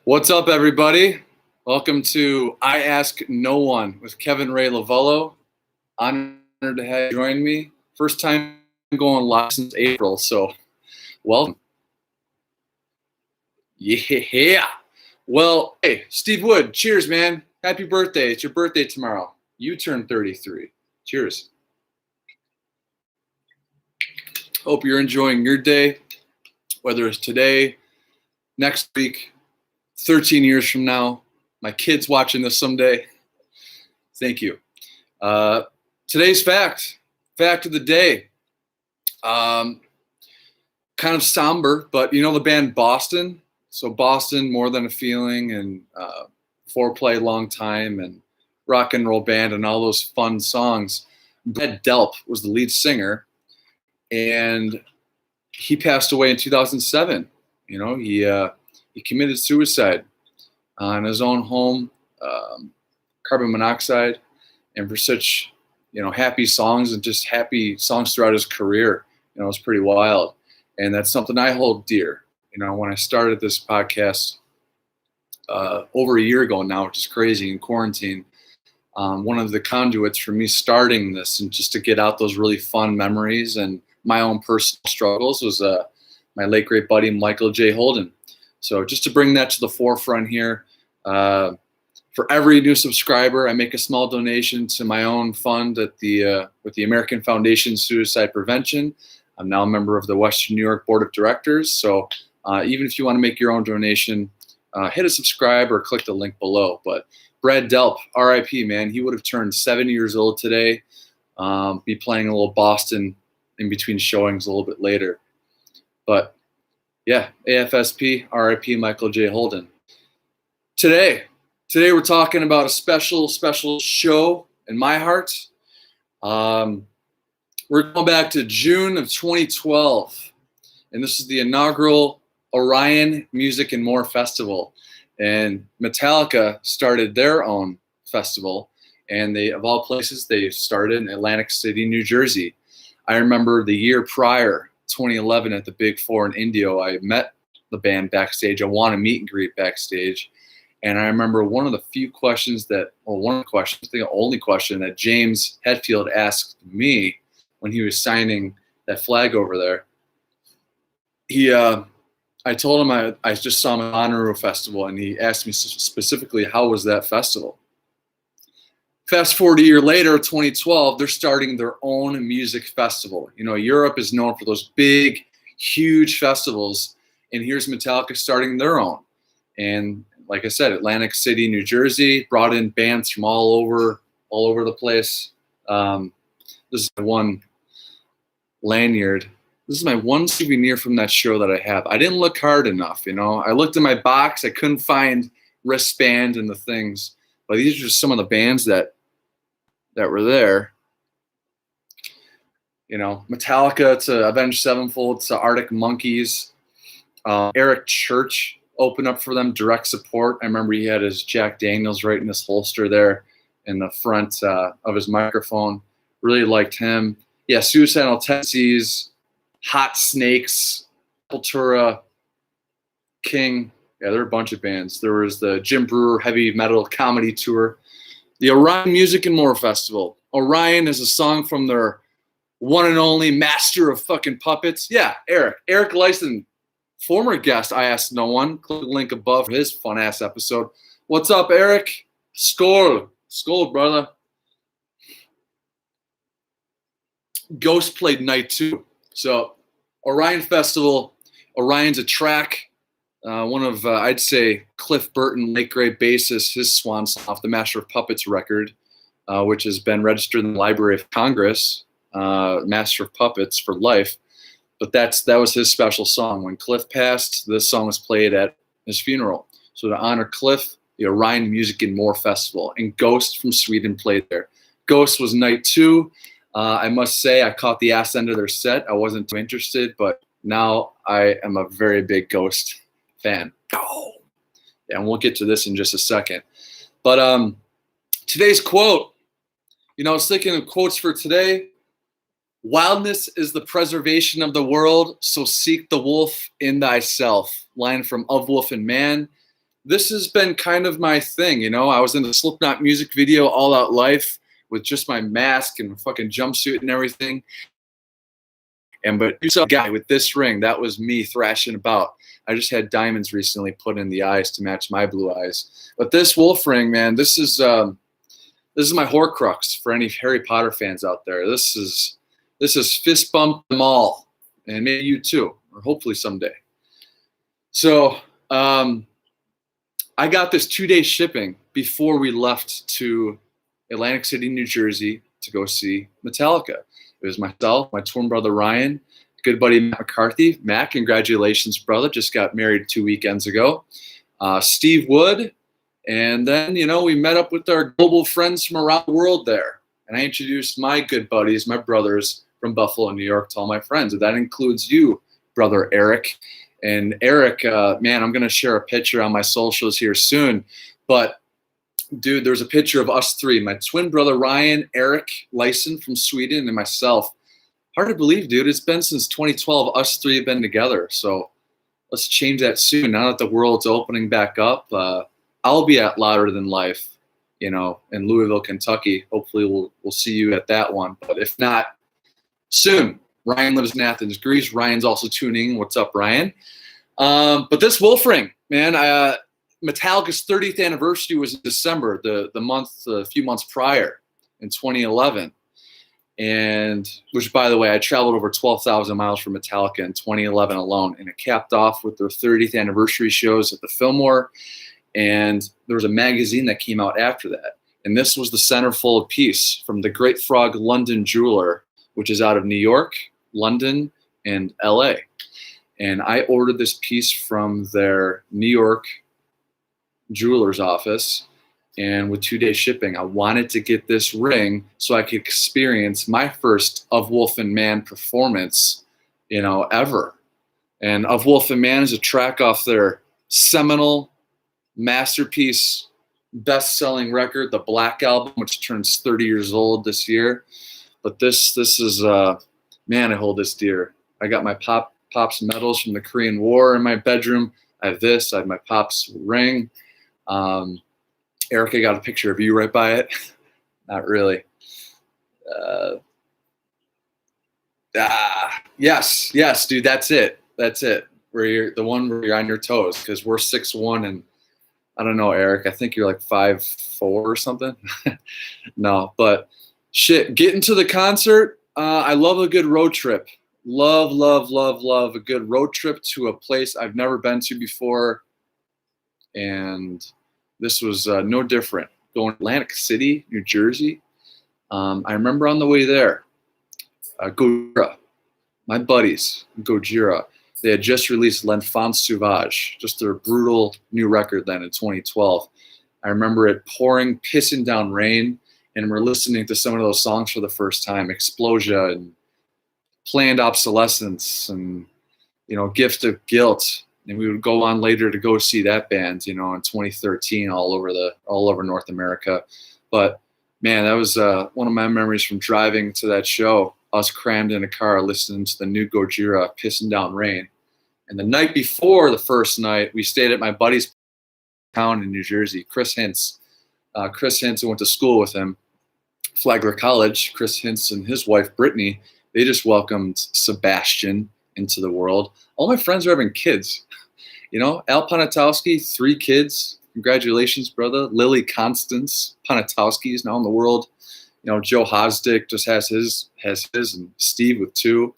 What's up, everybody? Welcome to I Ask No One with Kevin Ray Lavello. Honored to have you join me. First time going live since April, so welcome. Yeah. Well, hey, Steve Wood, cheers, man. Happy birthday. It's your birthday tomorrow. You turn 33. Cheers. Hope you're enjoying your day, whether it's today, next week, 13 years from now, my kids watching this someday. Thank you. Today's fact of the day. Kind of somber, but you know the band Boston? So Boston, More Than a Feeling, and Foreplay, Long Time, and Rock and Roll Band, and all those fun songs. Delp was the lead singer, and he passed away in 2007. You know, he committed suicide in his own home, carbon monoxide, and for such, happy songs and just happy songs throughout his career, it was pretty wild. And that's something I hold dear. When I started this podcast over a year ago now, which is crazy, in quarantine, one of the conduits for me starting this and just to get out those really fun memories and my own personal struggles was my late great buddy Michael J. Holden. So just to bring that to the forefront here, for every new subscriber, I make a small donation to my own fund at with the American Foundation Suicide Prevention. I'm now a member of the Western New York Board of Directors. So even if you want to make your own donation, hit a subscribe or click the link below. But Brad Delp, RIP, man, he would have turned 7 years old today. Be playing a little Boston in between showings a little bit later. But yeah, AFSP, RIP, Michael J. Holden. Today we're talking about a special show in my heart. We're going back to June of 2012, and this is the inaugural Orion Music and More Festival. And Metallica started their own festival, and they, of all places, they started in Atlantic City, New Jersey. I remember the year prior, 2011, at the Big Four in Indio, I met the band backstage. I won a meet and greet backstage. And I remember one of the few questions I think the only question that James Hetfield asked me when he was signing that flag over there. I told him I just saw him at Honolulu Festival, and he asked me specifically, how was that festival? Fast forward a year later, 2012, they're starting their own music festival. Europe is known for those big, huge festivals, and here's Metallica starting their own. And like I said, Atlantic City, New Jersey, brought in bands from all over the place. This is my one lanyard. This is my one souvenir from that show that I have. I didn't look hard enough, I looked in my box. I couldn't find wristband and the things. But these are just some of the bands that were there. Metallica to Avenged Sevenfold to Arctic Monkeys. Eric Church opened up for them, direct support. I remember he had his Jack Daniels right in his holster there in the front of his microphone. Really liked him. Yeah, Suicidal Tendencies, Hot Snakes, Sepultura, King. Yeah, there were a bunch of bands. There was the Jim Brewer Heavy Metal Comedy Tour. The Orion Music and More Festival. Orion is a song from their one and only master of fucking puppets. Yeah, Eric Lyson, former guest, I Asked No One. Click the link above for his fun-ass episode. What's up, Eric? Skål, brother. Ghost played night 2. So Orion Festival. Orion's a track. One of, I'd say, Cliff Burton, late great bassist, his swan song off the Master of Puppets record, which has been registered in the Library of Congress, Master of Puppets for life. But that was his special song. When Cliff passed, this song was played at his funeral. So to honor Cliff, the Orion Music and More Festival, and Ghost from Sweden played there. Ghost was night 2. I must say I caught the ass end of their set. I wasn't too interested, but now I am a very big Ghost fan. Oh, yeah, and we'll get to this in just a second. But today's quote, I was thinking of quotes for today. Wildness is the preservation of the world, so seek the wolf in thyself. Line from Of Wolf and Man. this has been kind of my thing, you know. I was in the Slipknot music video, All Out Life, with just my mask and fucking jumpsuit and everything. But you saw a guy with this ring, that was me thrashing about. I just had diamonds recently put in the eyes to match my blue eyes. But this wolf ring, man, this is my Horcrux for any Harry Potter fans out there. This is fist bump them all, and maybe you too, or hopefully someday. So I got this 2-day shipping before we left to Atlantic City, New Jersey to go see Metallica. It was myself, my twin brother Ryan, good buddy Matt McCarthy. Matt, congratulations, brother. Just got married 2 weekends ago. Steve Wood. And then, you know, we met up with our global friends from around the world there. And I introduced my good buddies, my brothers from Buffalo, New York, to all my friends. And that includes you, brother Eric. And Eric, man, I'm going to share a picture on my socials here soon. But, dude, there's a picture of us three, my twin brother Ryan, Eric Lyson from Sweden, and myself. Hard to believe, dude. It's been since 2012. Us three have been together. So let's change that soon. Now that the world's opening back up, I'll be at Louder Than Life, you know, in Louisville, Kentucky. Hopefully we'll see you at that one. But if not, soon. Ryan lives in Athens, Greece. Ryan's also tuning in. What's up, Ryan? But this wolf ring, man, Metallica's 30th anniversary was in December, a few months prior in 2011. And which, by the way, I traveled over 12,000 miles for Metallica in 2011 alone. And it capped off with their 30th anniversary shows at the Fillmore. And there was a magazine that came out after that. And this was the centerfold piece from the Great Frog London Jeweler, which is out of New York, London, and LA. And I ordered this piece from their New York jeweler's office. And with 2-day shipping, I wanted to get this ring so I could experience my first Of Wolf and Man performance, you know, ever. And Of Wolf and Man is a track off their seminal masterpiece, best-selling record, the Black Album, which turns 30 years old this year. But this is, man, I hold this dear. I got my Pop's medals from the Korean War in my bedroom. I have this. I have my Pop's ring. Eric, I got a picture of you right by it. Not really. Yes, dude, that's it. That's it. Where you're the one where you're on your toes, because we're 6'1" and I don't know, Eric. I think you're like 5'4" or something. No, but shit, getting to the concert. I love a good road trip. Love a good road trip to a place I've never been to before. And this was no different. Going to Atlantic City, New Jersey. I remember on the way there, Gojira, my buddies, Gojira, they had just released L'Enfant Sauvage, just their brutal new record then in 2012. I remember it pouring, pissing down rain, and we're listening to some of those songs for the first time, Explosion and Planned Obsolescence and, you know, Gift of Guilt. And we would go on later to go see that band, you know, in 2013 all over North America. But man, that was one of my memories from driving to that show, us crammed in a car listening to the new Gojira, Pissing Down Rain. And the night before the first night, we stayed at my buddy's town in New Jersey, Chris Hintz. Chris Hintz, who went to school with him, Flagler College. Chris Hintz and his wife, Brittany, they just welcomed Sebastian into the world. All my friends are having kids. You know, Al Ponatowski, 3 kids. Congratulations, brother. Lily Constance Ponatowski is now in the world. You know, Joe Hosdick just has his, and Steve with 2.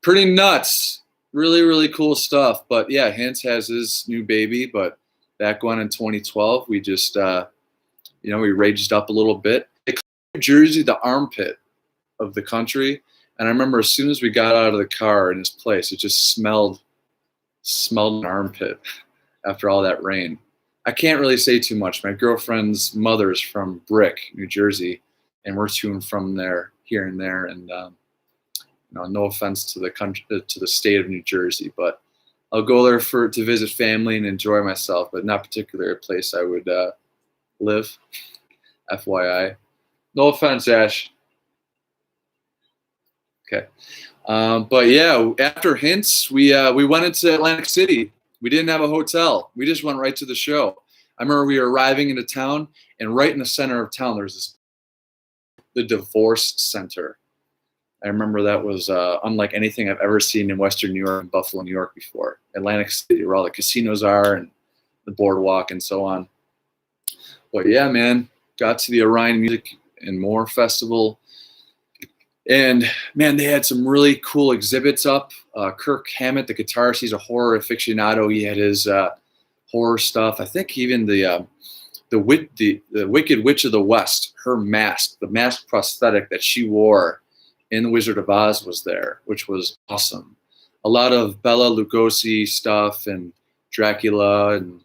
Pretty nuts. Really cool stuff. But yeah, Hintz has his new baby. But back when in 2012, we just, you know, we raged up a little bit. New Jersey, the armpit of the country. And I remember as soon as we got out of the car in his place, it just smelled an armpit after all that rain. I can't really say too much. My girlfriend's mother's from Brick, New Jersey, and we're to and from there, here and there. And you know, no offense to the country, to the state of New Jersey, but I'll go there to visit family and enjoy myself, but not particularly a place I would live. FYI, no offense, Ash. Okay. But yeah, after Hints, we went into Atlantic City We didn't have a hotel. We just went right to the show. I remember we were arriving into town, and right in the center of town, there's the Divorce Center. I remember that was unlike anything I've ever seen in Western New York and Buffalo, New York before. Atlantic City, where all the casinos are and the boardwalk and so on. But yeah, man, got to the Orion Music and More Festival. And man, they had some really cool exhibits up. Kirk Hammett, the guitarist, he's a horror aficionado. He had his horror stuff. I think even the Wicked Witch of the West, her mask, the mask prosthetic that she wore in The Wizard of Oz was there, which was awesome. A lot of Bela Lugosi stuff and Dracula and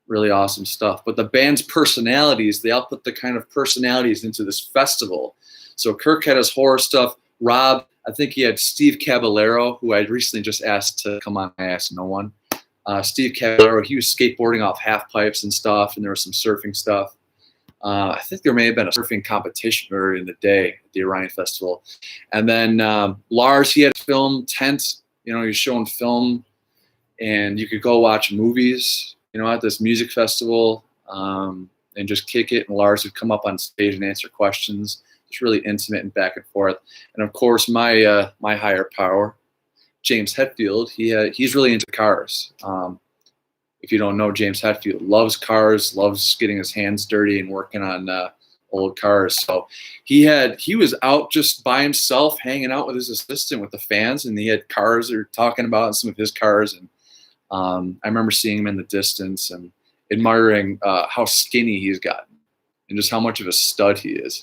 really awesome stuff. But the band's personalities, they all put the kind of personalities into this festival. So Kirk had his horror stuff. Rob, I think he had Steve Caballero, who I recently just asked to come on. I asked no one. Steve Caballero, he was skateboarding off half pipes and stuff, and there was some surfing stuff. I think there may have been a surfing competition earlier in the day at the Orion Festival. And then Lars, he had a film tent. You know, he was showing film, and you could go watch movies, you know, at this music festival and just kick it. And Lars would come up on stage and answer questions. It's really intimate and back and forth. And of course, my higher power, James Hetfield, he's really into cars. If you don't know, James Hetfield loves cars, loves getting his hands dirty and working on old cars. So he was out just by himself, hanging out with his assistant with the fans, and he had cars they were talking about some of his cars. And I remember seeing him in the distance and admiring how skinny he's gotten and just how much of a stud he is,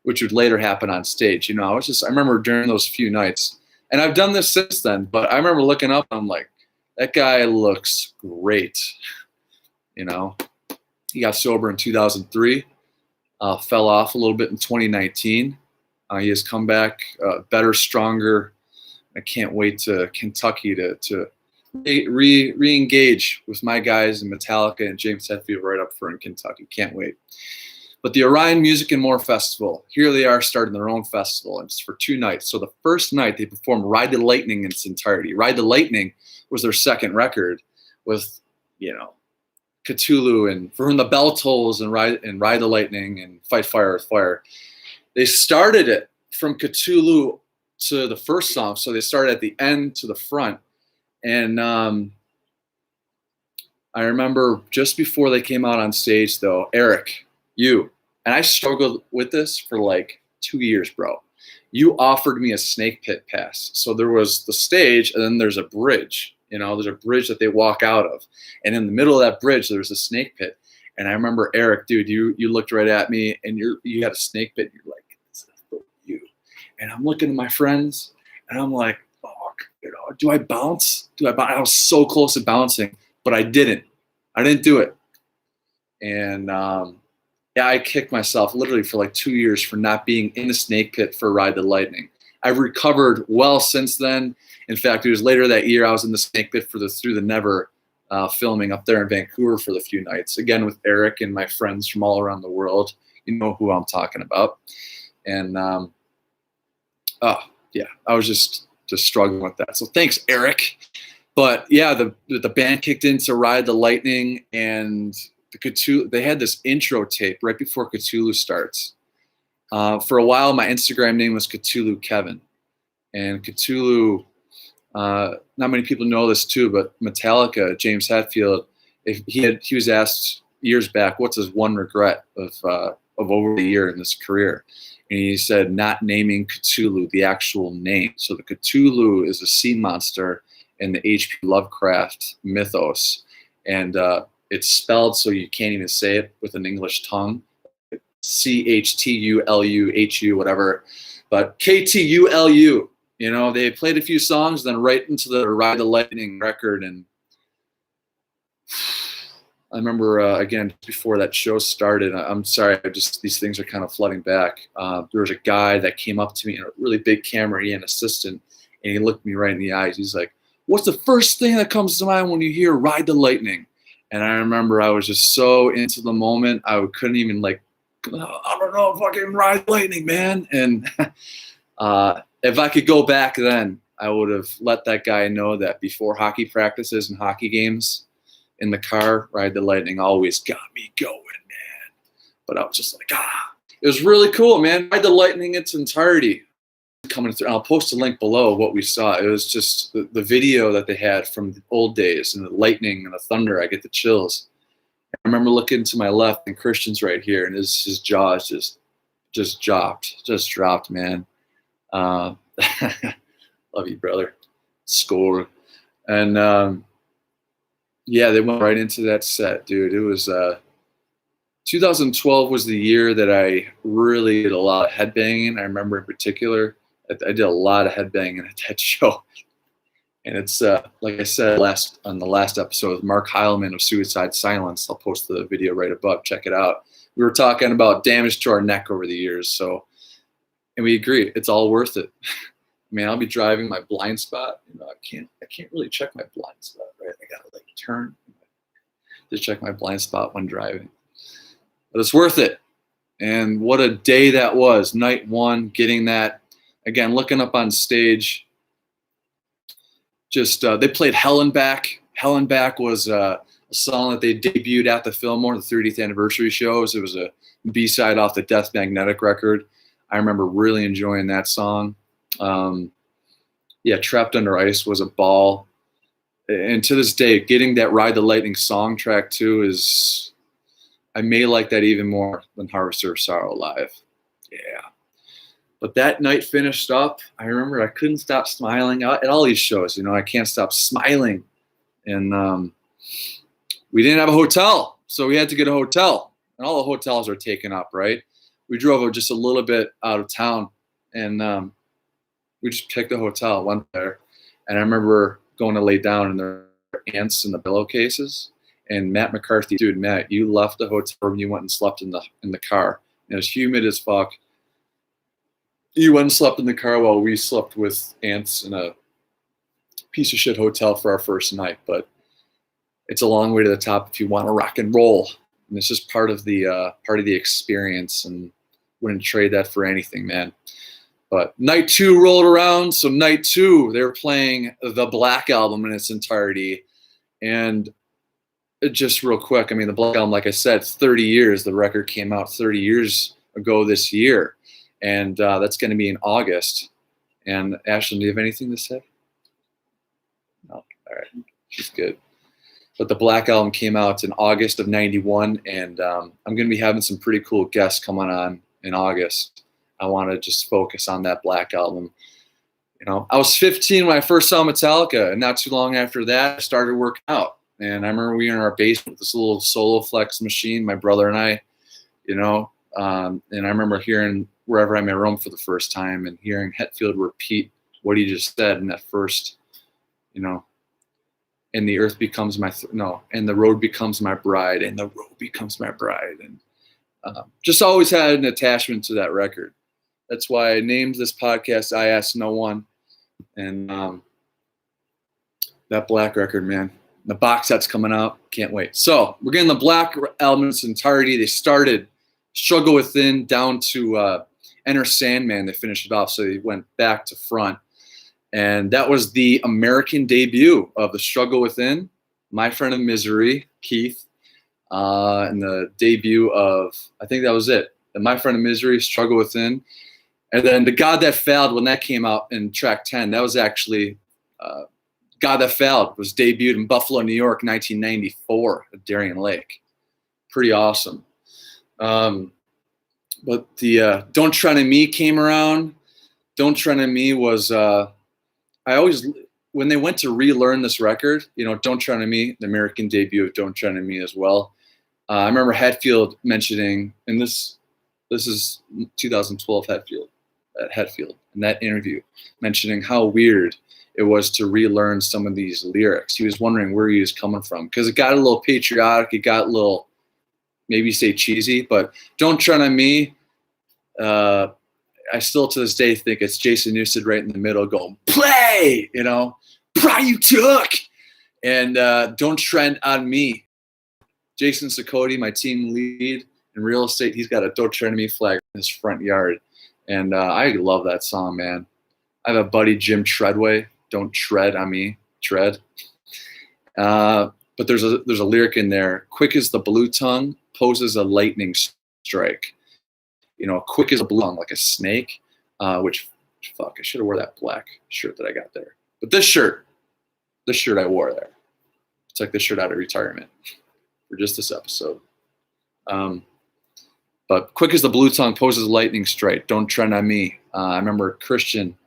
which would later happen on stage. You know, I remember during those few nights, and I've done this since then, but I remember looking up and I'm like, that guy looks great. You know, he got sober in 2003, fell off a little bit in 2019. He has come back better, stronger. I can't wait to Kentucky to re-engage with my guys in Metallica and James Hetfield right up for in Kentucky. Can't wait. But the Orion Music and More Festival, here they are starting their own festival, and it's for 2 nights. So the first night they performed Ride the Lightning in its entirety. Ride the Lightning was their second record with, you know, Cthulhu and For Whom the Bell Tolls and Ride the Lightning and Fight Fire with Fire. They started it from Cthulhu to the first song, so they started at the end to the front. And I remember just before they came out on stage, though, Eric, and I struggled with this for like 2 years, bro. You offered me a snake pit pass. So there was the stage, and then there's a bridge. You know, there's a bridge that they walk out of. And in the middle of that bridge, there's a snake pit. And I remember, Eric, dude, you looked right at me, and you had a snake pit. You're like, this is for you. And I'm looking at my friends, and I'm like, oh, you know, do I bounce? I was so close to bouncing, but I didn't. I didn't do it. And yeah, I kicked myself literally for like 2 years for not being in the snake pit for Ride the Lightning. I've recovered well since then. In fact, it was later that year I was in the snake pit for the Through the Never filming up there in Vancouver for the few nights, again with Eric and my friends from all around the world. You know who I'm talking about. And yeah, I was just struggling with that. So thanks, Eric. But yeah, the band kicked into Ride the Lightning, and the Cthulhu, they had this intro tape right before Cthulhu starts. For a while, my Instagram name was Cthulhu Kevin. And Cthulhu, not many people know this too, but Metallica, James Hetfield, he was asked years back, what's his one regret of over the year in this career? And he said, not naming Cthulhu the actual name. So the Cthulhu is a sea monster in the H.P. Lovecraft mythos. And it's spelled so you can't even say it with an English tongue. Cthulhu, whatever. But Ktulu, you know, they played a few songs, then right into the Ride the Lightning record. And I remember, again, before that show started, I'm sorry, these things are kind of flooding back. There was a guy that came up to me in a really big camera, he had an assistant, and he looked me right in the eyes. He's like, what's the first thing that comes to mind when you hear Ride the Lightning? And I remember I was just so into the moment, I couldn't even like, I don't know, fucking Ride the Lightning, man. And if I could go back then, I would have let that guy know that before hockey practices and hockey games in the car, Ride the Lightning always got me going, man. But I was just like, it was really cool, man. Ride the Lightning in its entirety coming through. I'll post a link below of what we saw. It was just the video that they had from the old days and the lightning and the thunder. I get the chills. I remember looking to my left and Christian's right here, and his jaws just dropped, man. Love you, brother. Score. And yeah, they went right into that set, dude. It was 2012 was the year that I really did a lot of headbanging. I remember in particular, I did a lot of headbanging at that show. And it's like I said on the last episode with Mark Heilman of Suicide Silence. I'll post the video right above. Check it out. We were talking about damage to our neck over the years, and we agree it's all worth it. I mean, I'll be driving my blind spot. I can't really check my blind spot, right? I gotta turn to check my blind spot when driving. But it's worth it. And what a day that was. Night one, getting that again, looking up on stage. Just they played Hell and Back. Hell and Back was a song that they debuted at the Fillmore, the 30th anniversary shows. It was a B-side off the Death Magnetic record. I remember really enjoying that song. Yeah, Trapped Under Ice was a ball. And to this day, getting that Ride the Lightning song track too is, I may like that even more than Harvester of Sorrow live. Yeah. But that night finished up. I remember I couldn't stop smiling at all these shows. I can't stop smiling. And we didn't have a hotel, so we had to get a hotel. And all the hotels are taken up, right? We drove just a little bit out of town, and we just picked a hotel, went there. And I remember going to lay down, and there were ants in the pillowcases. And Matt McCarthy, dude, Matt, you left the hotel room, you went and slept in the car. And it was humid as fuck. You went and slept in the car while we slept with ants in a piece of shit hotel for our first night. But it's a long way to the top if you want to rock and roll. And it's just part of the experience, and wouldn't trade that for anything, man. But night two rolled around. So night two, they were playing the Black Album in its entirety. And just real quick, I mean, the Black Album, like I said, 30 years. The record came out 30 years ago this year. And that's going to be in August. And Ashlyn, do you have anything to say? No. All right. She's good. But the Black Album came out in August of '91. And I'm going to be having some pretty cool guests coming on in August. I want to just focus on that Black Album. I was 15 when I first saw Metallica. And not too long after that, I started working out. And I remember we were in our basement with this little Solo Flex machine, my brother and I, and I remember hearing Wherever I May Roam for the first time and hearing Hetfield repeat what he just said in that first, and the earth becomes and the road becomes my bride, and the road becomes my bride. And just always had an attachment to that record. That's why I named this podcast I Ask No One. And that Black record, man. The box set's coming out. Can't wait. So we're getting the Black Album in its entirety. They started Struggle Within down to Enter Sandman. They finished it off, so they went back to front. And that was the American debut of the Struggle Within, My Friend of Misery, Keith, and the debut of, I think that was it, the My Friend of Misery, Struggle Within. And then The God That Failed, when that came out in track 10, that was actually God That Failed was debuted in Buffalo, New York, 1994 at Darien Lake. Pretty awesome. But the Don't Tread on Me came around. Don't Tread on Me was, when they went to relearn this record, Don't Tread on Me, the American debut of Don't Tread on Me as well. I remember Hetfield mentioning, and this is 2012 Hetfield, in that interview, mentioning how weird it was to relearn some of these lyrics. He was wondering where he was coming from, because it got a little patriotic, it got a little, maybe say cheesy, but Don't Tread on Me, I still to this day think it's Jason Newsted right in the middle going, play, Pry You Took, and Don't Tread on Me. Jason Sikoti, my team lead in real estate, he's got a Don't Tread on Me flag in his front yard. And I love that song, man. I have a buddy, Jim Treadway. Don't tread on me, tread. But there's a lyric in there. Quick as the blue tongue poses a lightning strike. Quick as a blue tongue, like a snake. Which fuck, I should have wore that black shirt that I got there. But this shirt I wore there. It's like this shirt out of retirement for just this episode. But quick as the blue tongue poses a lightning strike. Don't tread on me. I remember Christian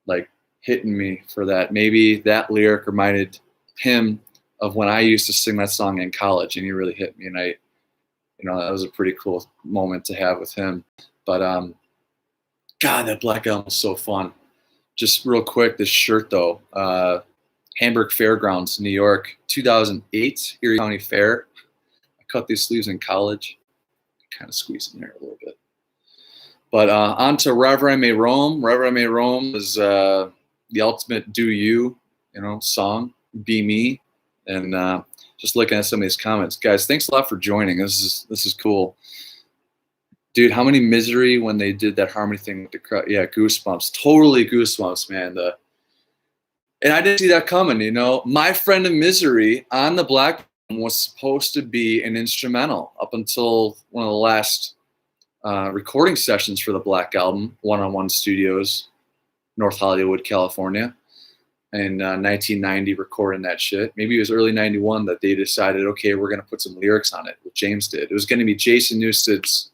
like hitting me for that. Maybe that lyric reminded him of when I used to sing that song in college, and he really hit me. And that was a pretty cool moment to have with him. But God, that Black Album was so fun. Just real quick, this shirt though, Hamburg Fairgrounds, New York, 2008, Erie County Fair. I cut these sleeves in college. Kind of squeeze in there a little bit. But on to Wherever I May Roam. Wherever I May Roam is the ultimate do you, song, be me. And just looking at some of these comments. Guys, thanks a lot for joining. This is cool. Dude, how many Misery when they did that harmony thing with the crowd? Yeah, goosebumps. Totally goosebumps, man. And I didn't see that coming, My Friend of Misery on the Black Album was supposed to be an instrumental up until one of the last recording sessions for the Black Album, One-on-One Studios, North Hollywood, California. In 1990, recording that shit. Maybe it was early 91 that they decided, okay, we're going to put some lyrics on it, what James did. It was going to be Jason Newsted's,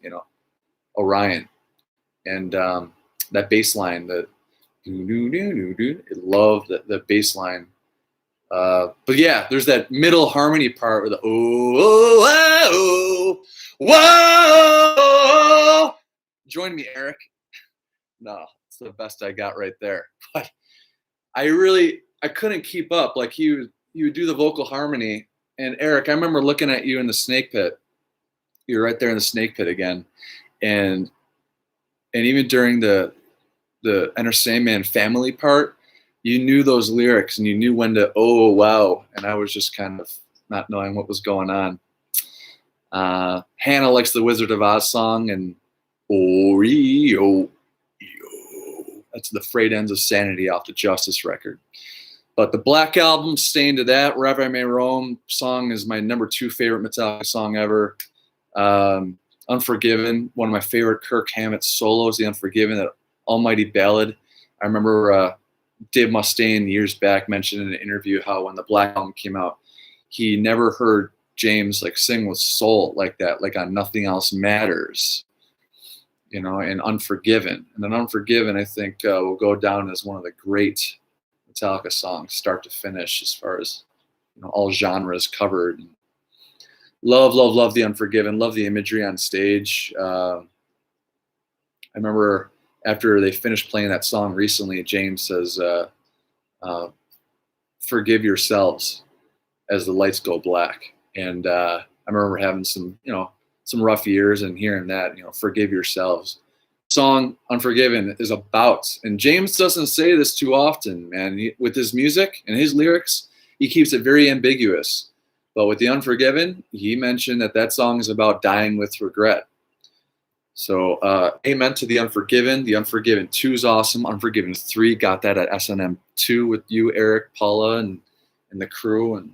Orion. And that bass line, I love the bass line. But yeah, there's that middle harmony part with the whoa. Join me, Eric. No, it's the best I got right there. But I couldn't keep up. Like you would do the vocal harmony. And Eric, I remember looking at you in the snake pit. You're right there in the snake pit again. And even during the Enter Sandman family part, you knew those lyrics and you knew when to, oh, wow. And I was just kind of not knowing what was going on. Hannah likes the Wizard of Oz song and Oreo. That's the Frayed Ends of Sanity off the Justice record. But the Black Album, staying to that, Wherever I May Roam song is my number 2 favorite Metallica song ever. Unforgiven, one of my favorite Kirk Hammett solos, The Unforgiven, that almighty ballad. I remember Dave Mustaine years back mentioned in an interview how when the Black Album came out, he never heard James sing with soul like that, like on Nothing Else Matters. And Unforgiven. And then Unforgiven, I think, will go down as one of the great Metallica songs, start to finish, as far as all genres covered. Love The Unforgiven. Love the imagery on stage. I remember after they finished playing that song recently, James says, "Forgive yourselves," as the lights go black. And I remember having some rough years and hearing that, forgive yourselves. Song Unforgiven is about, and James doesn't say this too often, man. With his music and his lyrics, he keeps it very ambiguous. But with The Unforgiven, he mentioned that song is about dying with regret. So amen to The Unforgiven. The Unforgiven 2 is awesome. Unforgiven 3 got that at S&M 2 with you, Eric, Paula, and the crew. And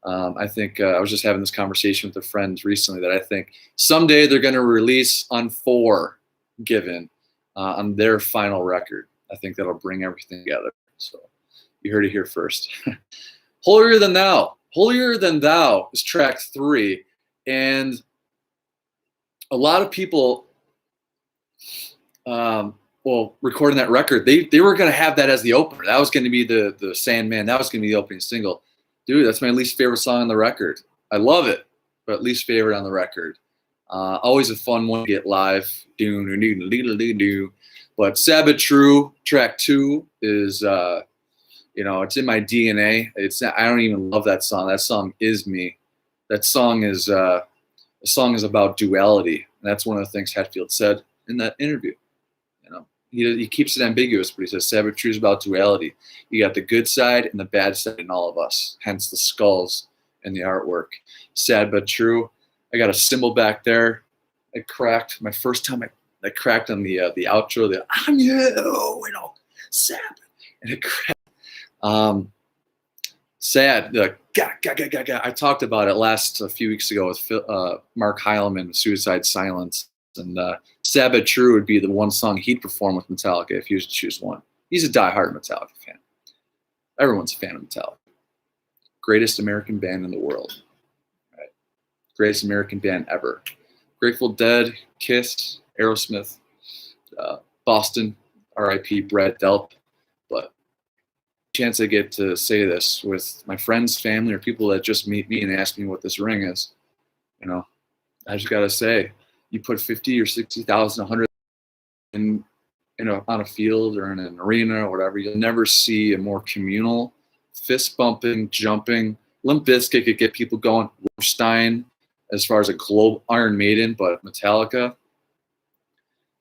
I think I was just having this conversation with a friend recently that I think someday they're going to release Unforgiven on their final record. I think that'll bring everything together. So you heard it here first. Holier Than Thou. Holier Than Thou is track 3. And a lot of people, recording that record, they were going to have that as the opener. That was going to be the Sandman. That was going to be the opening single. Dude, that's my least favorite song on the record. I love it, but least favorite on the record. Always a fun one to get live. But Sabbath True, track 2 is, it's in my DNA. I don't even love that song. That song is me. That song is about duality. And that's one of the things Hetfield said in that interview. He keeps it ambiguous, but he says Sabbath True is about duality. You got the good side and the bad side in all of us, hence the skulls and the artwork. Sad but true. I got a cymbal back there. I cracked my first time. I cracked on the outro. I'm you, Sabbath. And it sad. I talked about it a few weeks ago with Mark Heilman, Suicide Silence. And Sabbath True would be the one song he'd perform with Metallica if he was to choose one. He's a diehard Metallica fan. Everyone's a fan of Metallica. Greatest American band in the world. Right? Greatest American band ever. Grateful Dead, Kiss, Aerosmith, Boston, R.I.P. Brad Delp. But chance I get to say this with my friends, family, or people that just meet me and ask me what this ring is, I just gotta say, you put 50 or 60,000, 100 on a field or in an arena or whatever, you'll never see a more communal, fist bumping, jumping. Limp Bizkit could get people going. Stein, as far as a globe, Iron Maiden, but Metallica.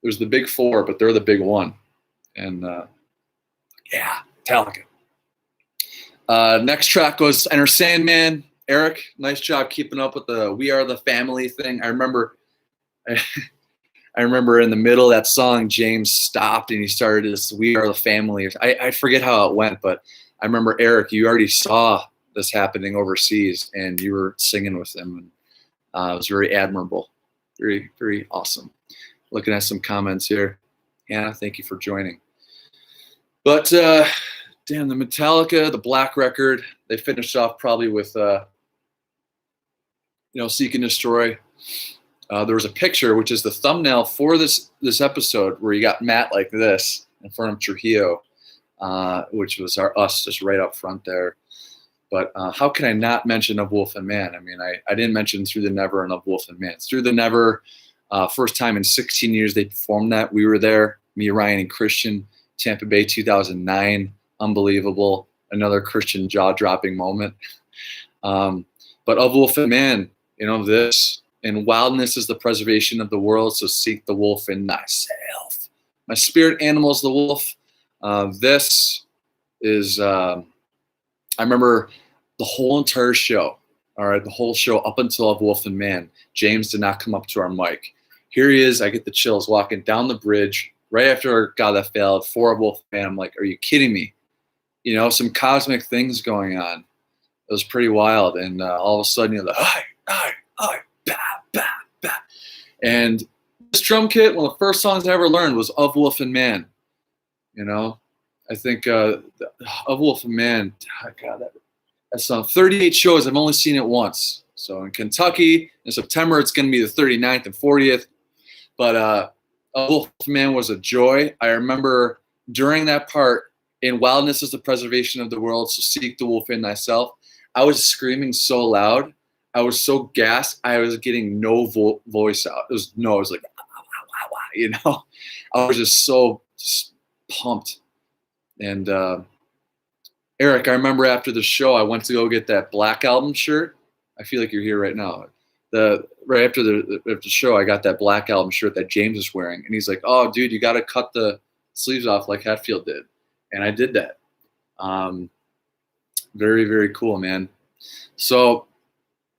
There's the big four, but they're the big one. And Metallica. Next track goes Enter Sandman. Eric, nice job keeping up with the We Are the Family thing. I remember in the middle of that song, James stopped and he started this We Are the Family. I forget how it went, but I remember, Eric, you already saw this happening overseas and you were singing with them. And it was very admirable. Very, very awesome. Looking at some comments here. Hannah, thank you for joining. But damn, the Metallica, the Black Record, they finished off probably with Seek and Destroy. There was a picture, which is the thumbnail for this episode, where you got Matt like this in front of Trujillo, which was us just right up front there. But how can I not mention Of Wolf and Man? I mean, I didn't mention Through the Never and Of Wolf and Man. Through the Never, first time in 16 years they performed that. We were there, me, Ryan, and Christian, Tampa Bay 2009. Unbelievable. Another Christian jaw-dropping moment. But Of Wolf and Man, this, and wildness is the preservation of the world, so seek the wolf in thyself. My spirit animal is the wolf. This is, I remember the whole entire show, all right, the whole show up until Of Wolf and Man. James did not come up to our mic. Here he is. I get the chills walking down the bridge right after God That Failed for Of Wolf and Man. I'm like, are you kidding me? Some cosmic things going on. It was pretty wild. And all of a sudden, you're like, bah, bah, bah. And this drum kit, one of the first songs I ever learned was Of Wolf and Man. I think Of Wolf and Man, God, that song, 38 shows, I've only seen it once. So in Kentucky, in September, it's going to be the 39th and 40th. But Of Wolf and Man was a joy. I remember during that part, in wildness is the preservation of the world, so seek the wolf in thyself, I was screaming so loud. I was so gassed. I was getting no voice out. I was like, I was just so pumped. And Eric, I remember after the show, I went to go get that Black Album shirt. I feel like you're here right now. Right after the show, I got that Black Album shirt that James is wearing. And he's like, oh, dude, you got to cut the sleeves off like Hetfield did. And I did that. Very, very cool, man. So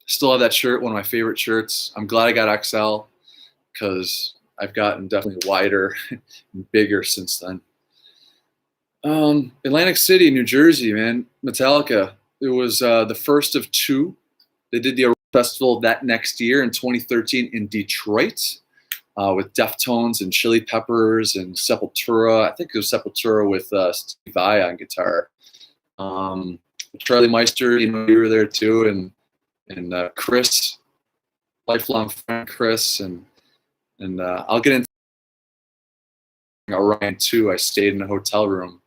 still have that shirt, one of my favorite shirts. I'm glad I got XL because I've gotten definitely wider and bigger since then. Atlantic City, New Jersey, man. Metallica. It was the first of two. They did the festival that next year in 2013 in Detroit with Deftones and Chili Peppers and Sepultura. I think it was Sepultura with Steve Vai on guitar. Charlie Meister, you were there too, and Chris, lifelong friend Chris, and I'll get into Orion too. I stayed in a hotel room,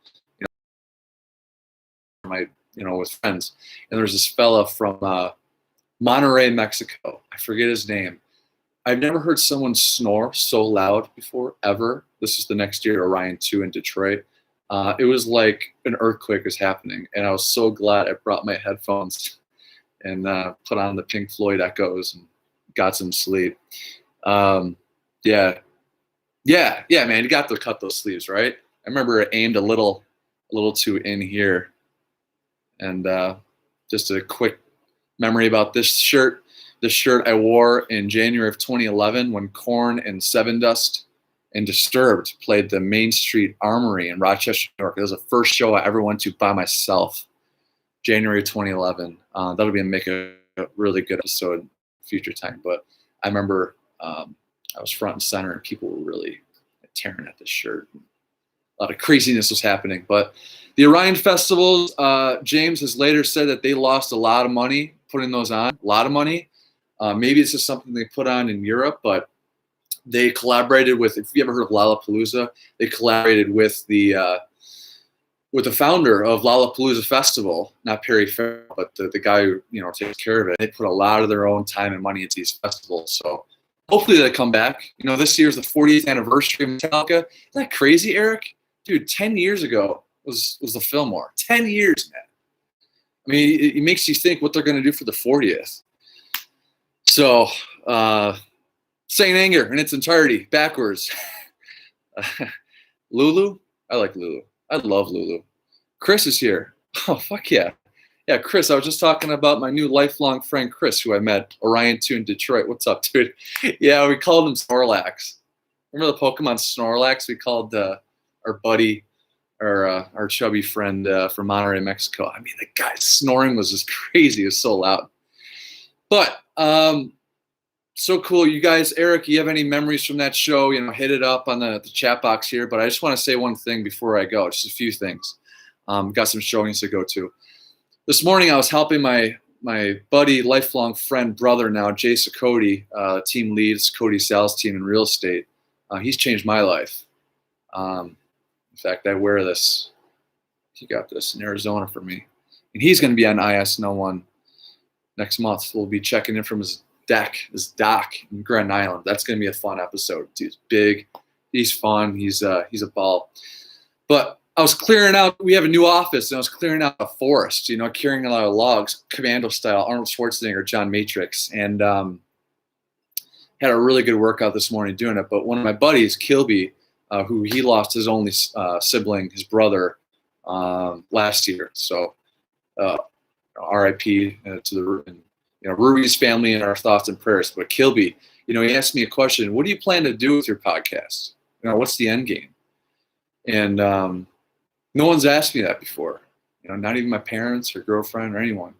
with friends, and there was this fella from Monterrey, Mexico. I forget his name. I've never heard someone snore so loud before, ever. This is the next year, Orion 2 in Detroit. It was like an earthquake was happening, and I was so glad I brought my headphones and put on the Pink Floyd Echoes and got some sleep. Yeah, man, you got to cut those sleeves, right? I remember it aimed a little too in here. And just a quick memory about this shirt. This shirt I wore in January of 2011 when Korn and Sevendust and Disturbed played the Main Street Armory in Rochester, New York. It was the first show I ever went to by myself, January 2011. That'll make a really good episode future time. But I remember I was front and center, and people were really tearing at this shirt. A lot of craziness was happening. But the Orion festivals, James has later said that they lost a lot of money putting those on, a lot of money. Maybe it's just something they put on in Europe, but they collaborated with, if you ever heard of Lollapalooza, they collaborated with the founder of Lollapalooza Festival, not Perry Farrell, but the guy who takes care of it. They put a lot of their own time and money into these festivals. So hopefully they come back. This year's the 40th anniversary of Metallica. Isn't that crazy, Eric? Dude, 10 years ago was the Fillmore. 10 years, man. I mean, it makes you think what they're going to do for the 40th. So, Saint Anger in its entirety, backwards. Lulu? I like Lulu. I love Lulu. Chris is here. Oh, fuck yeah. Yeah, Chris, I was just talking about my new lifelong friend, Chris, who I met, Orion 2 in Detroit. What's up, dude? Yeah, we called him Snorlax. Remember the Pokemon Snorlax? We called our buddy, our chubby friend from Monterrey, Mexico. I mean, the guy's snoring was just crazy. It was so loud. But so cool. You guys, Eric, you have any memories from that show? Hit it up on the chat box here. But I just want to say one thing before I go. Just a few things. Got some showings to go to. This morning I was helping my buddy, lifelong friend, brother now, Jay Cody, team leads Cody Sales team in real estate. He's changed my life. In fact, I wear this. He got this in Arizona for me. And he's going to be on IANO 1 next month. We'll be checking in from his dock in Grand Island. That's going to be a fun episode. Dude's big. He's fun. He's a ball. But I was clearing out, we have a new office, and I was clearing out a forest, carrying a lot of logs, commando style, Arnold Schwarzenegger, John Matrix, and had a really good workout this morning doing it. But one of my buddies, Kilby, who he lost his only sibling, his brother, last year. So R.I.P. to Ruby's family and our thoughts and prayers. But Kilby, he asked me a question: what do you plan to do with your podcast? What's the end game? And no one's asked me that before, not even my parents or girlfriend or anyone.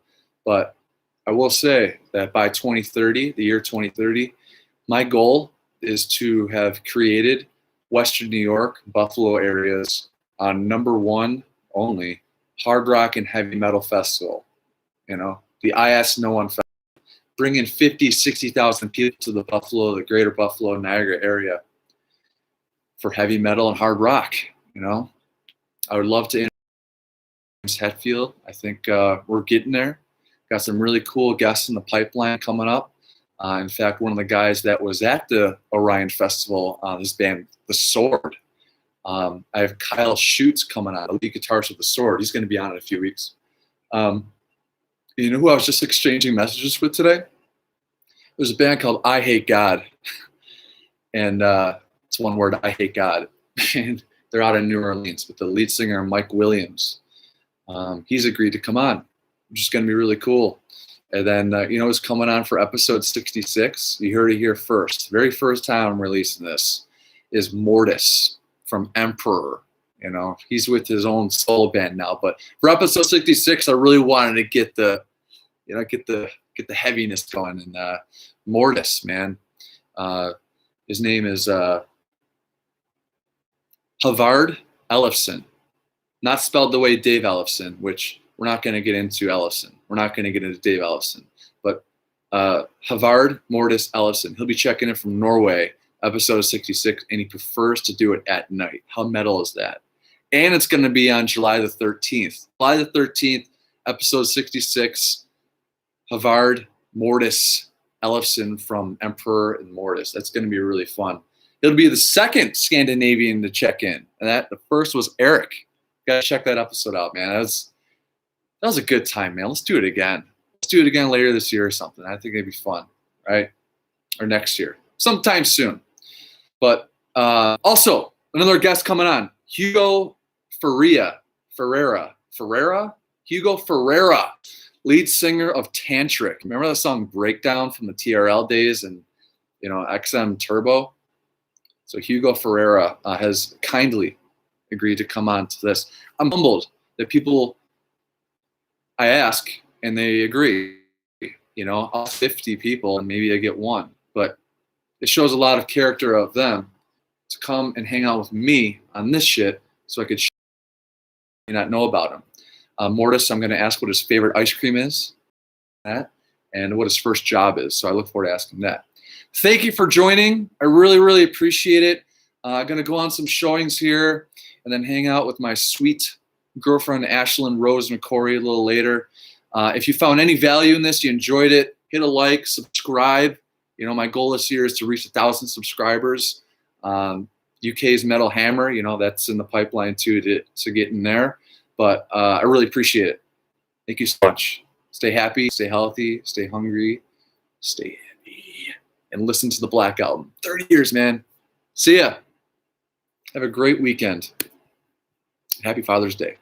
But I will say that by 2030, the year 2030, my goal is to have created Western New York, Buffalo areas on #1 only hard rock and heavy metal festival. The IANO 1 festival, bringing 50, 60,000 people to the greater Buffalo, Niagara area for heavy metal and hard rock. I would love to interview James Hetfield. I think we're getting there. Got some really cool guests in the pipeline coming up. In fact, one of the guys that was at the Orion Festival, this band, The Sword. I have Kyle Schutz coming on, the lead guitarist of The Sword. He's going to be on in a few weeks. You know who I was just exchanging messages with today? There's a band called I Hate God. And it's one word, I Hate God. And they're out in New Orleans with the lead singer, Mike Williams. He's agreed to come on, which is going to be really cool. And then, it's coming on for episode 66. You heard it here first. The very first time I'm releasing this is Mortis from Emperor. He's with his own solo band now. But for episode 66, I really wanted to get the heaviness going. And Mortis, man, his name is Havard Ellefson, not spelled the way Dave Ellefson, which we're not going to get into Ellefson. We're not going to get into Dave Ellefson, but Havard Mortis Ellefson. He'll be checking in from Norway, episode 66, and he prefers to do it at night. How metal is that? And it's going to be on July the 13th. July the 13th, episode 66, Havard Mortis Ellefson from Emperor and Mortis. That's going to be really fun. It'll be the second Scandinavian to check in. And the first was Eric. You gotta check that episode out, man. That was a good time, man. Let's do it again. Let's do it again later this year or something. I think it'd be fun, right? Or next year. Sometime soon. But also, another guest coming on. Hugo Ferreira. Hugo Ferreira, lead singer of Tantric. Remember that song Breakdown from the TRL days and XM Turbo? So Hugo Ferreira has kindly agreed to come on to this. I'm humbled that people I ask and they agree. You know, I'll 50 people and maybe I get one, but it shows a lot of character of them to come and hang out with me on this shit so I could not know about him. Mortis, I'm going to ask what his favorite ice cream is, and what his first job is. So I look forward to asking that. Thank you for joining. I really, really appreciate it. I'm going to go on some showings here and then hang out with my sweet girlfriend, Ashlyn Rose McCory, a little later. If you found any value in this, you enjoyed it, hit a like, subscribe. You know, my goal this year is to reach 1,000 subscribers. UK's Metal Hammer, you know, that's in the pipeline too to get in there. But I really appreciate it. Thank you so much. Stay happy, stay healthy, stay hungry, stay happy, and listen to the Black Album. 30 years, man. See ya. Have a great weekend. Happy Father's Day.